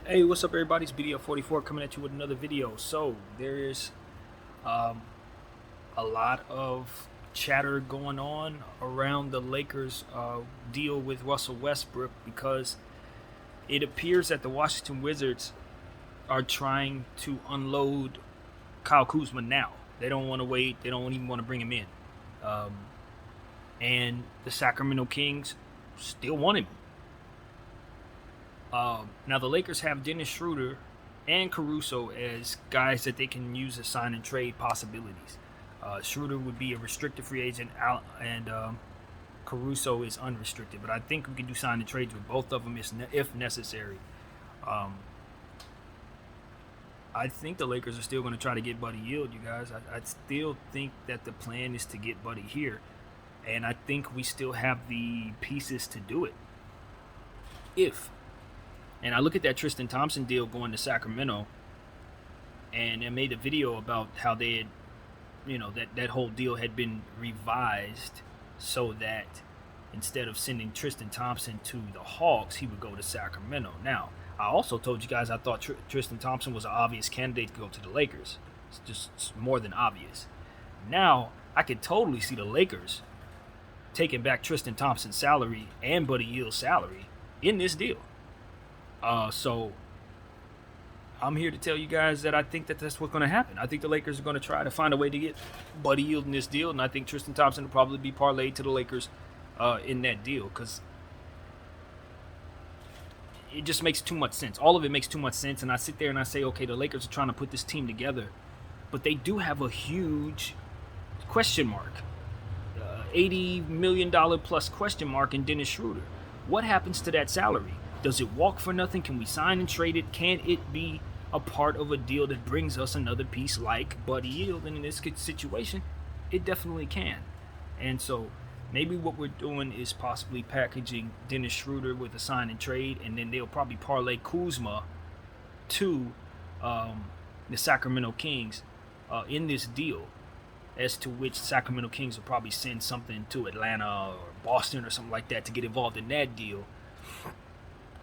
Hey, what's up, everybody? It's BDL44 coming at you with another video. So, there's um, a lot of chatter going on around the Lakers' deal with Russell Westbrook because it appears that the Washington Wizards are trying to unload Kyle Kuzma now. They don't want to wait, they don't even want to bring him in. Um, and the Sacramento Kings still want him. Now the Lakers have Dennis Schroeder and Caruso as guys that they can use as sign and trade possibilities. Schroeder would be a restricted free agent, and Caruso is unrestricted. But I think we can do sign and trades with both of them if necessary. Um, I think the Lakers are still going to try to get Buddy Hield, you guys. I still think that the plan is to get Buddy here, and I think we still have the pieces to do it. If And I look at that Tristan Thompson deal going to Sacramento, and I made a video about how they had, that whole deal had been revised so that instead of sending Tristan Thompson to the Hawks, he would go to Sacramento. Now, I also told you guys I thought Tristan Thompson was an obvious candidate to go to the Lakers. It's just more than obvious. Now, I could totally see the Lakers taking back Tristan Thompson's salary and Buddy Hield's salary in this deal. So I'm here to tell you guys that I think that that's what's going to happen. I think the Lakers are going to try to find a way to get Buddy Hield in this deal, and I think Tristan Thompson will probably be parlayed to the Lakers in that deal because it just makes too much sense. All of it makes too much sense, and I sit there and I say, okay, the Lakers are trying to put this team together, but they do have a huge question mark, $80 million plus question mark in Dennis Schroeder. What happens to that salary? Does it walk for nothing? Can we sign and trade it? Can it be a part of a deal that brings us another piece like Buddy Hield? And in this situation, it definitely can. And so maybe what we're doing is possibly packaging Dennis Schroeder with a sign and trade, and then they'll probably parlay Kuzma to the Sacramento Kings in this deal, as to which Sacramento Kings will probably send something to Atlanta or Boston or something like that to get involved in that deal.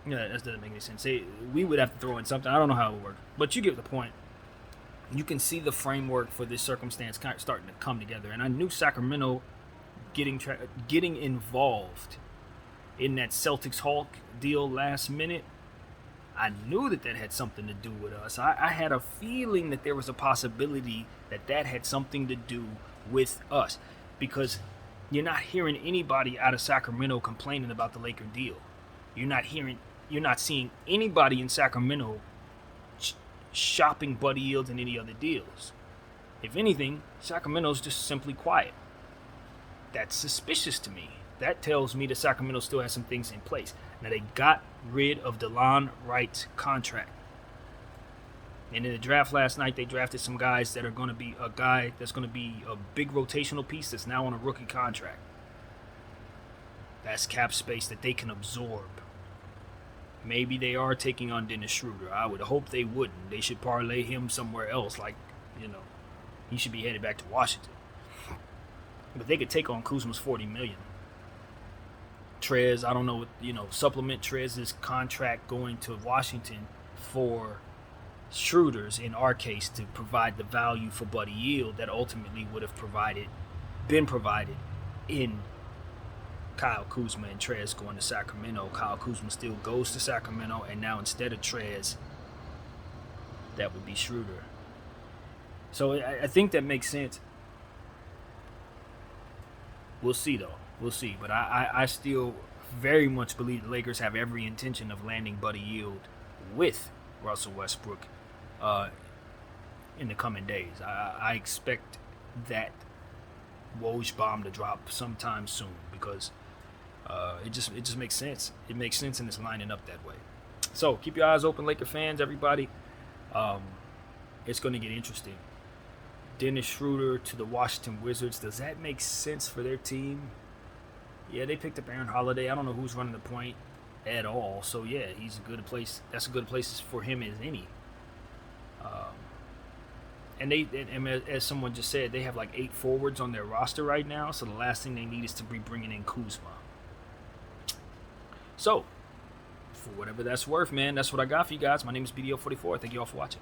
Yeah, that doesn't make any sense. We would have to throw in something. I don't know how it would work, but you get the point. You can see the framework for this circumstance kind of starting to come together. And I knew Sacramento getting involved in that Celtics Hawk deal last minute. I knew that had something to do with us. I had a feeling that there was a possibility that had something to do with us, because you're not hearing anybody out of Sacramento complaining about the Laker deal. You're not seeing anybody in Sacramento shopping Buddy Hield in any other deals. If anything, Sacramento's just simply quiet. That's suspicious to me. That tells me that Sacramento still has some things in place. Now, they got rid of Delon Wright's contract. And in the draft last night, they drafted some guys that are going to be a guy that's going to be a big rotational piece that's now on a rookie contract. That's cap space that they can absorb. Maybe they are taking on Dennis Schroeder. I would hope they wouldn't. They should parlay him somewhere else. He should be headed back to Washington. But they could take on Kuzma's $40 million. Trez, I don't know, supplement Trez's contract going to Washington for Schroeder's, in our case, to provide the value for Buddy Hield that ultimately would have been provided in Kyle Kuzma and Trez going to Sacramento. Kyle Kuzma still goes to Sacramento, and now instead of Trez, that would be Schroeder. So I think that makes sense. We'll see, though. We'll see. But I still very much believe the Lakers have every intention of landing Buddy Hield with Russell Westbrook in the coming days. I expect that Woj bomb to drop sometime soon, because it just makes sense. It makes sense, and it's lining up that way. So keep your eyes open, Laker fans, everybody. It's going to get interesting. Dennis Schroeder to the Washington Wizards. Does that make sense for their team? Yeah, they picked up Aaron Holiday. I don't know who's running the point at all. So yeah, he's a good place. That's a good place for him as any. And as someone just said, they have like 8 forwards on their roster right now. So the last thing they need is to be bringing in Kuzma. So for whatever that's worth, man. That's what I got for you guys. My name is BDO44. Thank you all for watching.